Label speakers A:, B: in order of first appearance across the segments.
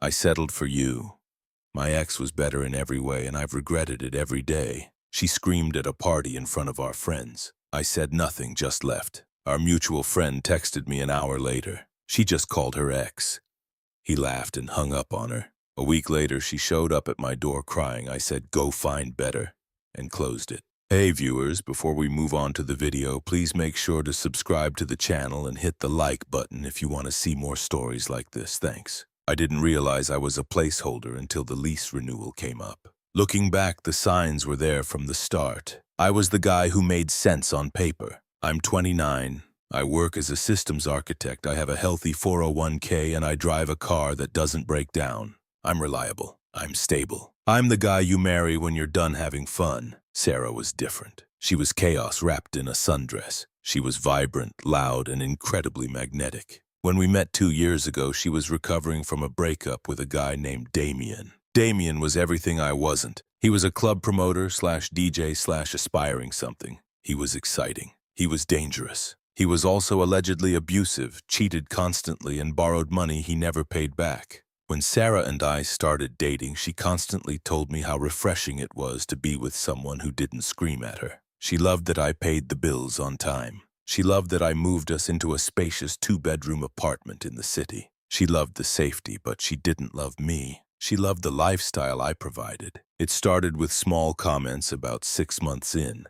A: I settled for you. My ex was better in every way, and I've regretted it every day. She screamed at a party in front of our friends. I said nothing, just left. Our mutual friend texted me an hour later. She just called her ex. He laughed and hung up on her. A week later, she showed up at my door crying. I said, "Go find better," and closed it. Hey viewers, before we move on to the video, please make sure to subscribe to the channel and hit the like button if you want to see more stories like this. Thanks. I didn't realize I was a placeholder until the lease renewal came up. Looking back, the signs were there from the start. I was the guy who made sense on paper. I'm 29. I work as a systems architect. I have a healthy 401k and I drive a car that doesn't break down. I'm reliable. I'm stable. I'm the guy you marry when you're done having fun. Sarah was different. She was chaos wrapped in a sundress. She was vibrant, loud, and incredibly magnetic. When we met 2 years ago, she was recovering from a breakup with a guy named Damien. Damien was everything I wasn't. He was a club promoter slash DJ slash aspiring something. He was exciting. He was dangerous. He was also allegedly abusive, cheated constantly, and borrowed money he never paid back. When Sarah and I started dating, she constantly told me how refreshing it was to be with someone who didn't scream at her. She loved that I paid the bills on time. She loved that I moved us into a spacious 2-bedroom apartment in the city. She loved the safety, but she didn't love me. She loved the lifestyle I provided. It started with small comments about 6 months in,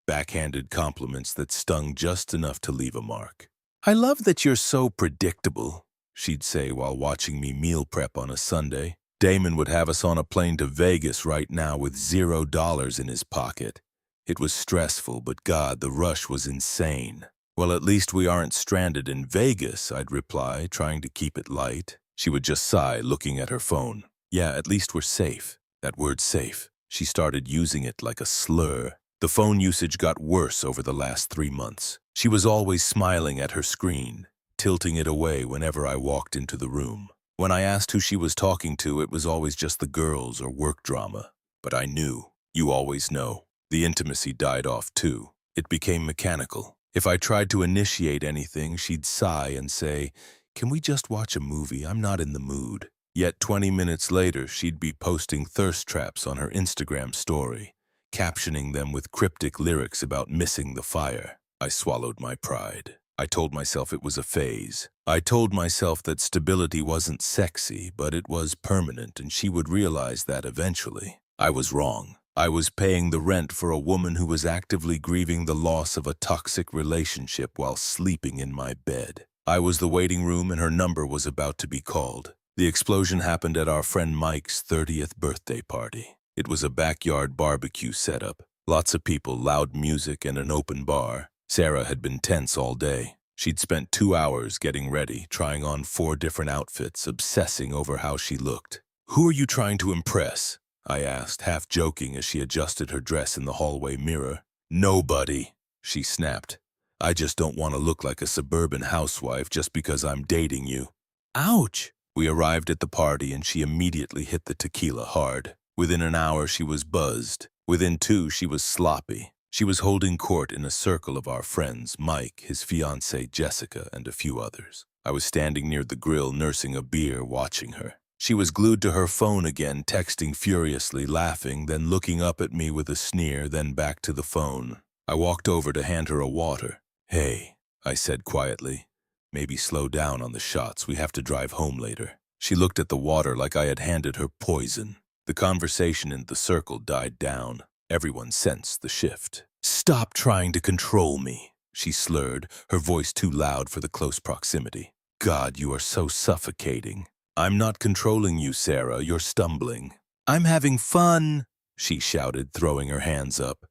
A: backhanded compliments that stung just enough to leave a mark. "I love that you're so predictable," she'd say while watching me meal prep on a Sunday. Damon would have us on a plane to Vegas right now with $0 in his pocket. It was stressful, but God, the rush was insane. "Well, at least we aren't stranded in Vegas," I'd reply, trying to keep it light. She would just sigh, looking at her phone. "Yeah, at least we're safe." That word safe. She started using it like a slur. The phone usage got worse over the last 3 months. She was always smiling at her screen, tilting it away whenever I walked into the room. When I asked who she was talking to, it was always just the girls or work drama. But I knew. You always know. The intimacy died off too. It became mechanical. If I tried to initiate anything, she'd sigh and say, "Can we just watch a movie? I'm not in the mood." Yet 20 minutes later, she'd be posting thirst traps on her Instagram story, captioning them with cryptic lyrics about missing the fire. I swallowed my pride. I told myself it was a phase. I told myself that stability wasn't sexy, but it was permanent, and she would realize that eventually. I was wrong. I was paying the rent for a woman who was actively grieving the loss of a toxic relationship while sleeping in my bed. I was the waiting room and her number was about to be called. The explosion happened at our friend Mike's 30th birthday party. It was a backyard barbecue setup. Lots of people, loud music, and an open bar. Sarah had been tense all day. She'd spent 2 hours getting ready, trying on 4 different outfits, obsessing over how she looked. "Who are you trying to impress?" I asked, half joking as she adjusted her dress in the hallway mirror. "Nobody," she snapped. "I just don't want to look like a suburban housewife just because I'm dating you." Ouch! We arrived at the party and she immediately hit the tequila hard. Within an hour, she was buzzed. Within 2, she was sloppy. She was holding court in a circle of our friends, Mike, his fiancée Jessica, and a few others. I was standing near the grill nursing a beer, watching her. She was glued to her phone again, texting furiously, laughing, then looking up at me with a sneer, then back to the phone. I walked over to hand her a water. "Hey," I said quietly. "Maybe slow down on the shots. We have to drive home later." She looked at the water like I had handed her poison. The conversation in the circle died down. Everyone sensed the shift. "Stop trying to control me," she slurred, her voice too loud for the close proximity. "God, you are so suffocating." "I'm not controlling you, Sarah. You're stumbling." "I'm having fun," she shouted, throwing her hands up.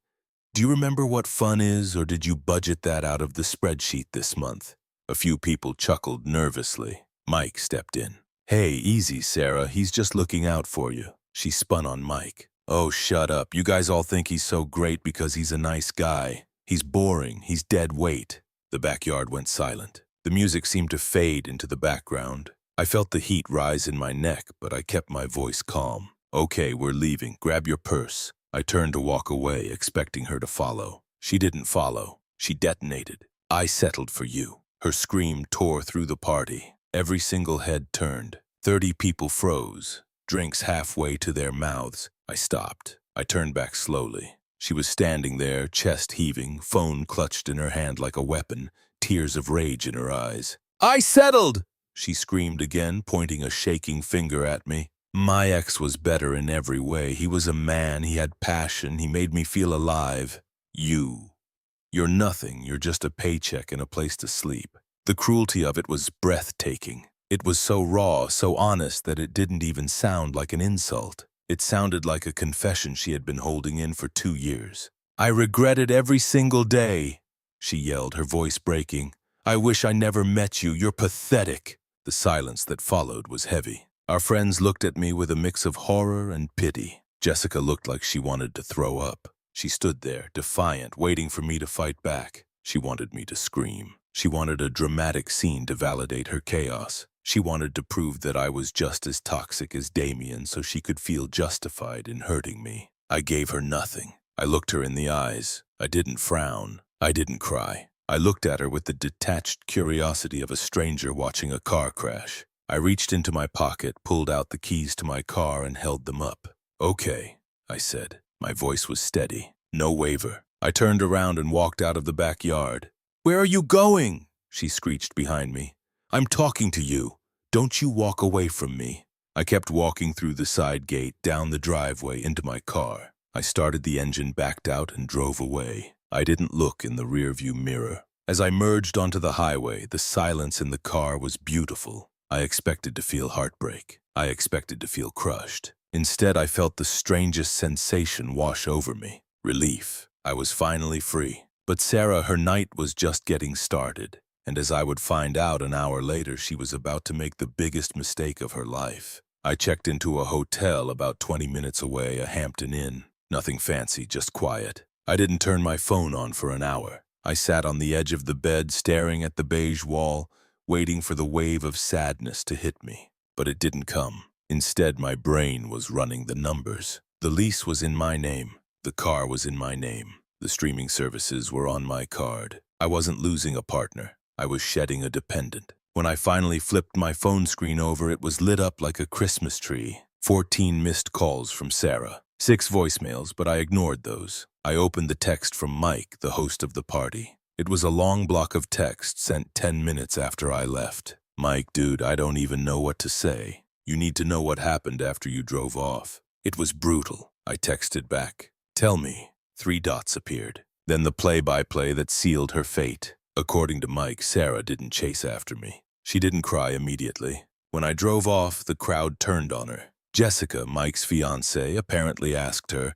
A: "Do you remember what fun is, or did you budget that out of the spreadsheet this month?" A few people chuckled nervously. Mike stepped in. "Hey, easy, Sarah. He's just looking out for you." She spun on Mike. "Oh, shut up. You guys all think he's so great because he's a nice guy. He's boring. He's dead weight." The backyard went silent. The music seemed to fade into the background. I felt the heat rise in my neck, but I kept my voice calm. "Okay, we're leaving. Grab your purse." I turned to walk away, expecting her to follow. She didn't follow. She detonated. "I settled for you." Her scream tore through the party. Every single head turned. 30 people froze, drinks halfway to their mouths. I stopped. I turned back slowly. She was standing there, chest heaving, phone clutched in her hand like a weapon, tears of rage in her eyes. "I settled!" she screamed again, pointing a shaking finger at me. My ex was better in every way. He was a man, he had passion, he made me feel alive. You're nothing, you're just a paycheck and a place to sleep. The cruelty of it was breathtaking. It was so raw, so honest that it didn't even sound like an insult. It sounded like a confession she had been holding in for 2 years. "I regret it every single day," she yelled, her voice breaking. "I wish I never met you, you're pathetic." The silence that followed was heavy. Our friends looked at me with a mix of horror and pity. Jessica looked like she wanted to throw up. She stood there, defiant, waiting for me to fight back. She wanted me to scream. She wanted a dramatic scene to validate her chaos. She wanted to prove that I was just as toxic as Damien so she could feel justified in hurting me. I gave her nothing. I looked her in the eyes. I didn't frown. I didn't cry. I looked at her with the detached curiosity of a stranger watching a car crash. I reached into my pocket, pulled out the keys to my car, and held them up. "Okay," I said. My voice was steady. No waver. I turned around and walked out of the backyard. "Where are you going?" she screeched behind me. "I'm talking to you. Don't you walk away from me." I kept walking through the side gate, down the driveway, into my car. I started the engine, backed out, and drove away. I didn't look in the rearview mirror. As I merged onto the highway, the silence in the car was beautiful. I expected to feel heartbreak. I expected to feel crushed. Instead, I felt the strangest sensation wash over me. Relief. I was finally free. But Sarah, her night was just getting started. And as I would find out an hour later, she was about to make the biggest mistake of her life. I checked into a hotel about 20 minutes away, a Hampton Inn. Nothing fancy, just quiet. I didn't turn my phone on for an hour. I sat on the edge of the bed, staring at the beige wall, waiting for the wave of sadness to hit me. But it didn't come. Instead, my brain was running the numbers. The lease was in my name. The car was in my name. The streaming services were on my card. I wasn't losing a partner. I was shedding a dependent. When I finally flipped my phone screen over, it was lit up like a Christmas tree. 14 missed calls from Sarah. 6 voicemails, but I ignored those. I opened the text from Mike, the host of the party. It was a long block of text sent 10 minutes after I left. "Mike, dude, I don't even know what to say. You need to know what happened after you drove off. It was brutal." I texted back. "Tell me." 3 dots appeared. Then the play-by-play that sealed her fate. According to Mike, Sarah didn't chase after me. She didn't cry immediately. When I drove off, the crowd turned on her. Jessica, Mike's fiancée, apparently asked her,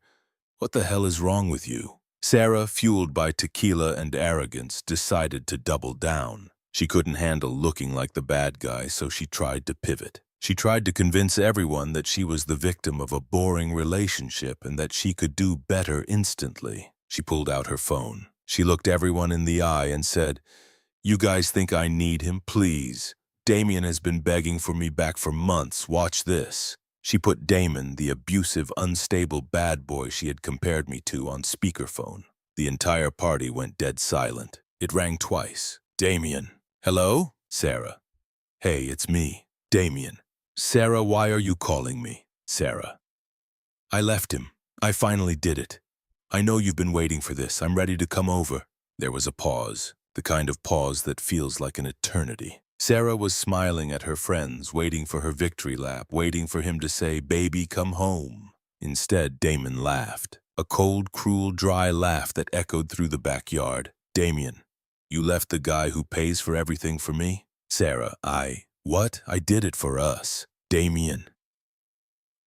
A: "What the hell is wrong with you?" Sarah, fueled by tequila and arrogance, decided to double down. She couldn't handle looking like the bad guy, so she tried to pivot. She tried to convince everyone that she was the victim of a boring relationship and that she could do better instantly. She pulled out her phone. She looked everyone in the eye and said, "You guys think I need him? Please. Damien has been begging for me back for months. Watch this." She put Damon, the abusive, unstable bad boy she had compared me to, on speakerphone. The entire party went dead silent. It rang twice. "Damien." "Hello?" "Sarah." "Hey, it's me, Damien." "Sarah, why are you calling me?" "Sarah." "I left him. I finally did it. I know you've been waiting for this. I'm ready to come over." There was a pause, the kind of pause that feels like an eternity. Sarah was smiling at her friends, waiting for her victory lap, waiting for him to say, "Baby, come home." Instead, Damon laughed. A cold, cruel, dry laugh that echoed through the backyard. "Damien, you left the guy who pays for everything for me?" "Sarah, What? I did it for us." "Damien."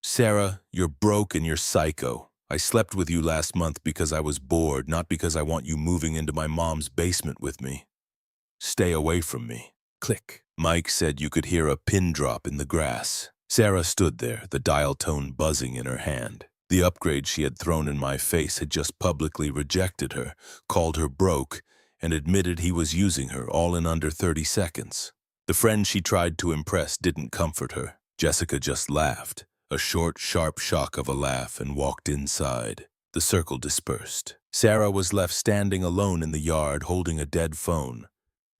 A: "Sarah, you're broke and you're psycho. I slept with you last month because I was bored, not because I want you moving into my mom's basement with me. Stay away from me." Click. Mike said you could hear a pin drop in the grass. Sarah stood there, the dial tone buzzing in her hand. The upgrade she had thrown in my face had just publicly rejected her, called her broke, and admitted he was using her, all in under 30 seconds. The friend she tried to impress didn't comfort her. Jessica just laughed, a short, sharp shock of a laugh, and walked inside. The circle dispersed. Sarah was left standing alone in the yard, holding a dead phone.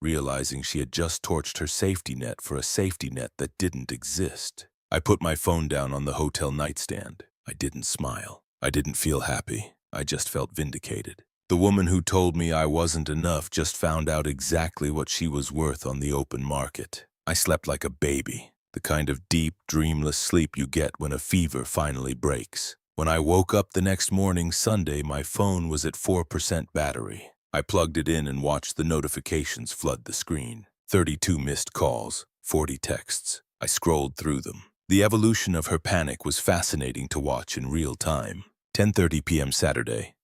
A: realizing she had just torched her safety net for a safety net that didn't exist. I put my phone down on the hotel nightstand. I didn't smile. I didn't feel happy. I just felt vindicated. The woman who told me I wasn't enough just found out exactly what she was worth on the open market. I slept like a baby, the kind of deep, dreamless sleep you get when a fever finally breaks. When I woke up the next morning, Sunday, my phone was at 4% battery. I plugged it in and watched the notifications flood the screen. 32 missed calls, 40 texts. I scrolled through them. The evolution of her panic was fascinating to watch in real time. 10:30 p.m. Saturday.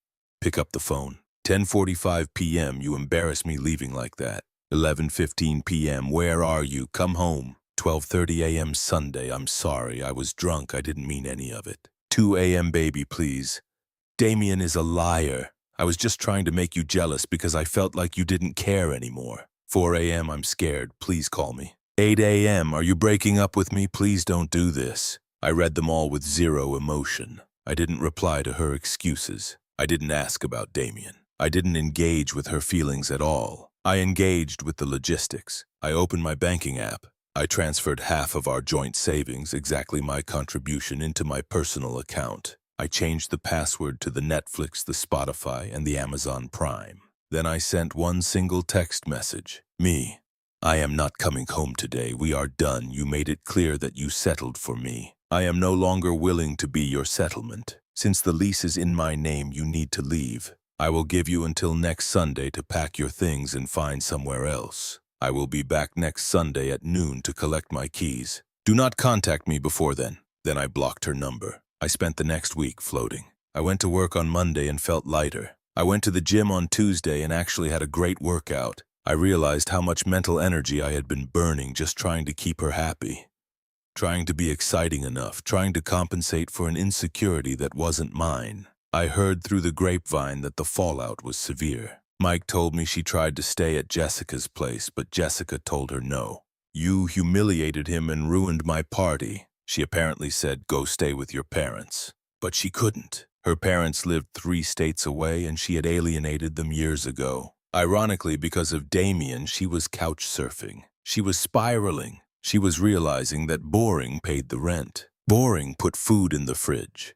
A: Pick up the phone. 10:45 p.m. You embarrass me leaving like that. 11:15 p.m. Where are you? Come home. 12:30 a.m. Sunday. I'm sorry. I was drunk. I didn't mean any of it. 2 a.m. Baby, please. Damien is a liar. I was just trying to make you jealous because I felt like you didn't care anymore. 4 a.m. I'm scared. Please call me. 8 a.m. Are you breaking up with me? Please don't do this. I read them all with zero emotion. I didn't reply to her excuses. I didn't ask about Damien. I didn't engage with her feelings at all. I engaged with the logistics. I opened my banking app. I transferred half of our joint savings, exactly my contribution, into my personal account. I changed the password to the Netflix, the Spotify, and the Amazon Prime. Then I sent one single text message. Me. I am not coming home today. We are done. You made it clear that you settled for me. I am no longer willing to be your settlement. Since the lease is in my name, you need to leave. I will give you until next Sunday to pack your things and find somewhere else. I will be back next Sunday at noon to collect my keys. Do not contact me before then. Then I blocked her number. I spent the next week floating. I went to work on Monday and felt lighter. I went to the gym on Tuesday and actually had a great workout. I realized how much mental energy I had been burning just trying to keep her happy. Trying to be exciting enough, trying to compensate for an insecurity that wasn't mine. I heard through the grapevine that the fallout was severe. Mike told me she tried to stay at Jessica's place, but Jessica told her no. You humiliated him and ruined my party. She apparently said, go stay with your parents. But she couldn't. Her parents lived 3 states away and she had alienated them years ago. Ironically, because of Damien, she was couch surfing. She was spiraling. She was realizing that boring paid the rent. Boring put food in the fridge.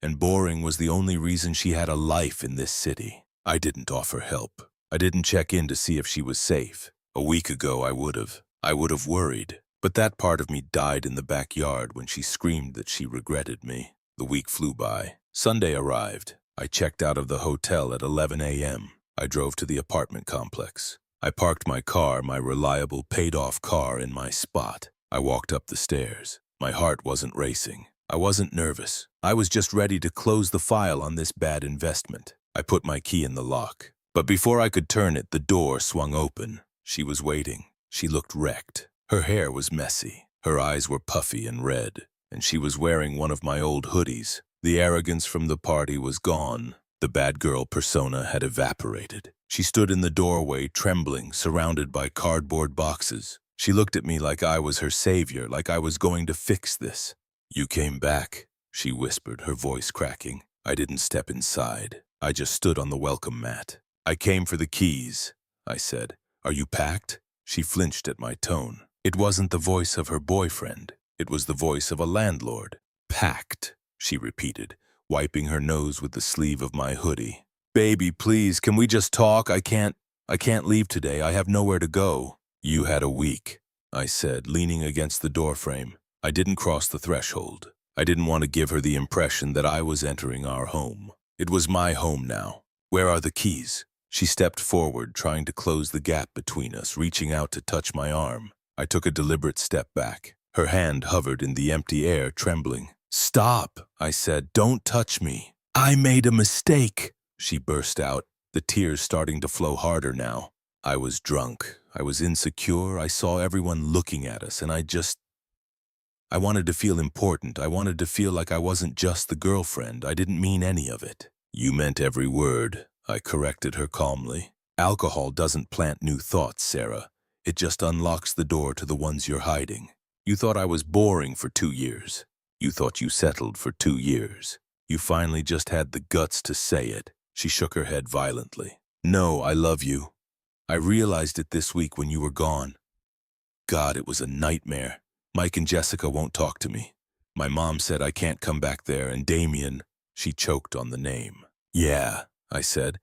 A: And boring was the only reason she had a life in this city. I didn't offer help. I didn't check in to see if she was safe. A week ago, I would have. I would have worried. But that part of me died in the backyard when she screamed that she regretted me. The week flew by. Sunday arrived. I checked out of the hotel at 11 a.m. I drove to the apartment complex. I parked my car, my reliable, paid-off car, in my spot. I walked up the stairs. My heart wasn't racing. I wasn't nervous. I was just ready to close the file on this bad investment. I put my key in the lock. But before I could turn it, the door swung open. She was waiting. She looked wrecked. Her hair was messy. Her eyes were puffy and red. And she was wearing one of my old hoodies. The arrogance from the party was gone. The bad girl persona had evaporated. She stood in the doorway, trembling, surrounded by cardboard boxes. She looked at me like I was her savior, like I was going to fix this. You came back, she whispered, her voice cracking. I didn't step inside. I just stood on the welcome mat. I came for the keys, I said. Are you packed? She flinched at my tone. It wasn't the voice of her boyfriend. It was the voice of a landlord. Packed, she repeated, wiping her nose with the sleeve of my hoodie. Baby, please, can we just talk? I can't leave today. I have nowhere to go. You had a week, I said, leaning against the doorframe. I didn't cross the threshold. I didn't want to give her the impression that I was entering our home. It was my home now. Where are the keys? She stepped forward, trying to close the gap between us, reaching out to touch my arm. I took a deliberate step back. Her hand hovered in the empty air, trembling. Stop, I said. Don't touch me. I made a mistake, she burst out, the tears starting to flow harder now. I was drunk. I was insecure. I saw everyone looking at us, and I wanted to feel important. I wanted to feel like I wasn't just the girlfriend. I didn't mean any of it. You meant every word, I corrected her calmly. Alcohol doesn't plant new thoughts, Sarah. It just unlocks the door to the ones you're hiding. You thought I was boring for 2 years. You thought you settled for 2 years. You finally just had the guts to say it. She shook her head violently. No, I love you. I realized it this week when you were gone. God, it was a nightmare. Mike and Jessica won't talk to me. My mom said I can't come back there, and Damien, she choked on the name. Yeah, I said.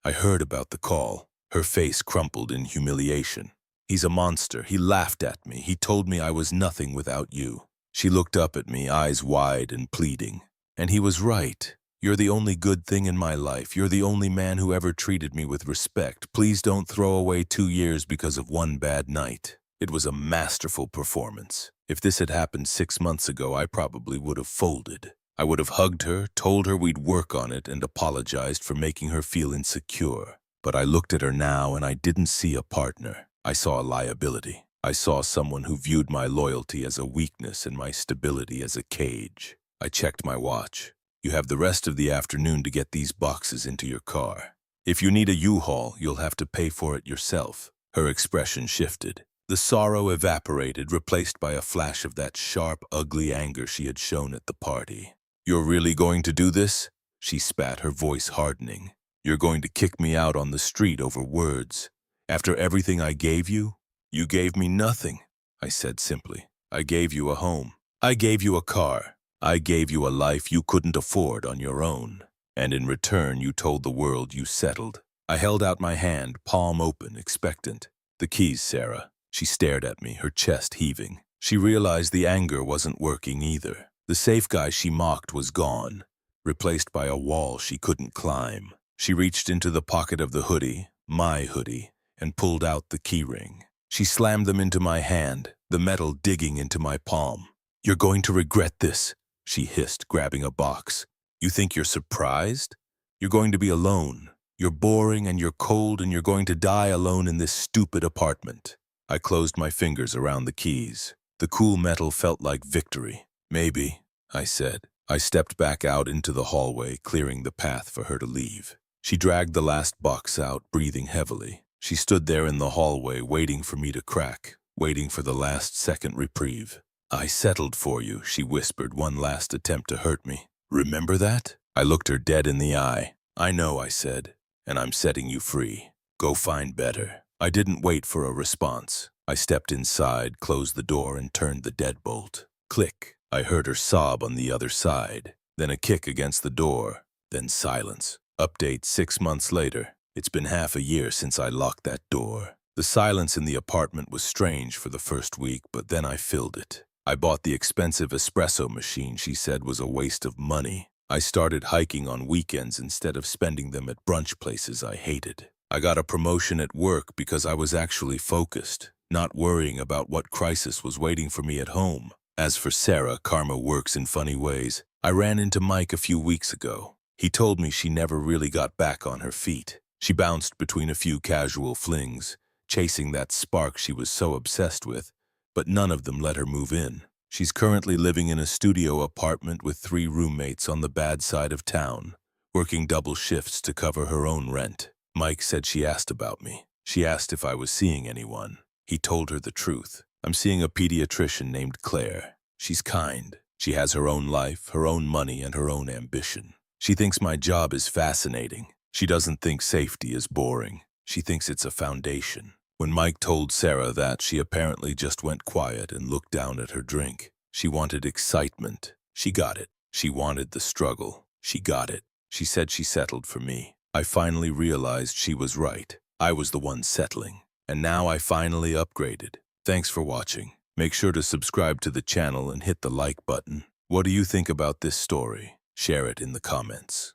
A: I heard about the call. Her face crumpled in humiliation. He's a monster. He laughed at me. He told me I was nothing without you. She looked up at me, eyes wide and pleading. And he was right. You're the only good thing in my life. You're the only man who ever treated me with respect. Please don't throw away 2 years because of one bad night. It was a masterful performance. If this had happened 6 months ago, I probably would have folded. I would have hugged her, told her we'd work on it, and apologized for making her feel insecure. But I looked at her now and I didn't see a partner. I saw a liability. I saw someone who viewed my loyalty as a weakness and my stability as a cage. I checked my watch. You have the rest of the afternoon to get these boxes into your car. If you need a U-Haul, you'll have to pay for it yourself. Her expression shifted. The sorrow evaporated, replaced by a flash of that sharp, ugly anger she had shown at the party. You're really going to do this? She spat, her voice hardening. You're going to kick me out on the street over words. After everything I gave you? You gave me nothing, I said simply. I gave you a home. I gave you a car. I gave you a life you couldn't afford on your own. And in return, you told the world you settled. I held out my hand, palm open, expectant. The keys, Sarah. She stared at me, her chest heaving. She realized the anger wasn't working either. The safe guy she mocked was gone, replaced by a wall she couldn't climb. She reached into the pocket of the hoodie, my hoodie, and pulled out the keyring. She slammed them into my hand, the metal digging into my palm. You're going to regret this, she hissed, grabbing a box. You think you're surprised? You're going to be alone. You're boring and you're cold and you're going to die alone in this stupid apartment. I closed my fingers around the keys. The cool metal felt like victory. Maybe, I said. I stepped back out into the hallway, clearing the path for her to leave. She dragged the last box out, breathing heavily. She stood there in the hallway, waiting for me to crack, waiting for the last second reprieve. I settled for you, she whispered, one last attempt to hurt me. Remember that? I looked her dead in the eye. I know, I said, and I'm setting you free. Go find better. I didn't wait for a response. I stepped inside, closed the door, and turned the deadbolt. Click. I heard her sob on the other side, then a kick against the door, then silence. Update 6 months later. It's been half a year since I locked that door. The silence in the apartment was strange for the first week, but then I filled it. I bought the expensive espresso machine she said was a waste of money. I started hiking on weekends instead of spending them at brunch places I hated. I got a promotion at work because I was actually focused, not worrying about what crisis was waiting for me at home. As for Sarah, karma works in funny ways. I ran into Mike a few weeks ago. He told me she never really got back on her feet. She bounced between a few casual flings, chasing that spark she was so obsessed with, but none of them let her move in. She's currently living in a studio apartment with 3 roommates on the bad side of town, working double shifts to cover her own rent. Mike said she asked about me. She asked if I was seeing anyone. He told her the truth. I'm seeing a pediatrician named Claire. She's kind. She has her own life, her own money, and her own ambition. She thinks my job is fascinating. She doesn't think safety is boring. She thinks it's a foundation. When Mike told Sarah that, she apparently just went quiet and looked down at her drink. She wanted excitement. She got it. She wanted the struggle. She got it. She said she settled for me. I finally realized she was right. I was the one settling. And now I finally upgraded. Thanks for watching. Make sure to subscribe to the channel and hit the like button. What do you think about this story? Share it in the comments.